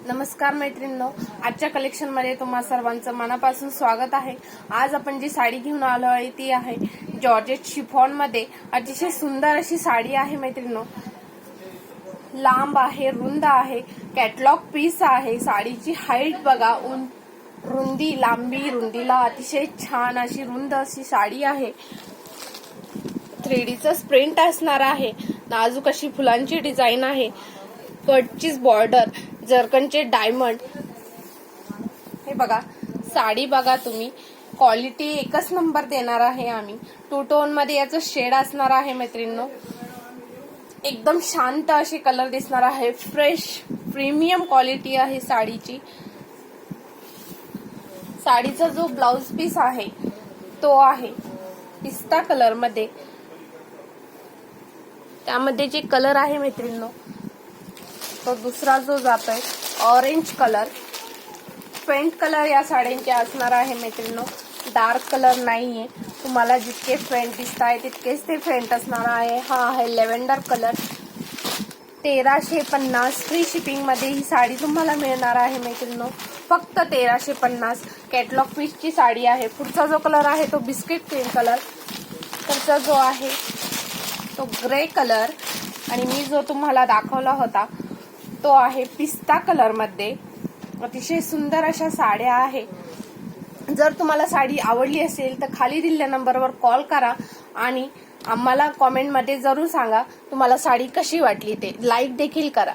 नमस्कार मैत्रिणींनो, आजच्या कलेक्शन मध्ये तुम्हा सर्वांचं मनापासून स्वागत आहे। आज आपण जी साडी घेऊन आलो आहे ती आहे जॉर्जेट शिफॉन मध्ये अतिशय सुंदर अशी साडी आहे मैत्रिणींनो। लांब आहे, रुंद आहे, कॅटलॉग पीस आहे। साडीची हाईट बघा, रुंदी लांबी रुंदीला अतिशय छान अशी रुंद अशी साडी आहे। 3Dचं प्रिंट असणार आहे, नाजूक अशी फुलांची डिझाइन आहे, कटची बॉर्डर, जरकनचे डायमंड। हे बघा साडी बघा तुम्ही, क्वालिटी एकच नंबर देणार आहे आम्ही। टू टोन मध्ये याचं शेड असणार आहे मैत्रिणींनो, एकदम शांत असे कलर दिसणार आहे। फ्रेश प्रीमियम क्वालिटी आहे साडीची। साडीचा जो ब्लाउज पीस आहे तो आहे पिस्ता कलर मध्ये, त्यामध्ये जे कलर आहे मैत्रिणींनो तो दुसरा जो जातोय ऑरेंज कलर। फेंट कलर या साड्यांचे असणार आहे मैत्रिणींनो, डार्क कलर नाहीये। तुम्हाला जितके फेंट दिसत आहे तितकेच ते फेंट असणार आहे। हा आहे लेव्हेंडर कलर। 1350 फ्री शिपिंग मध्ये ही साडी तुम्हाला मिळणार आहे मैत्रिणींनो, फक्त 1350। कॅटलॉग पीसची साडी आहे। पुढचा जो कलर आहे तो बिस्किट क्रीम कलर, पुढचा जो आहे तो ग्रे कलर, आणि मी जो तुम्हाला दाखवला होता तो आहे पिस्ता कलर मध्ये। अतिशय सुंदर अशा साड्या आहे। जर तुम्हाला साडी आवडली असेल तर खाली दिलेल्या नंबरवर कॉल करा आणि आम्हाला कमेंट मध्ये जरूर सांगा तुम्हाला साडी कशी वाटली ते। लाईक देखील करा।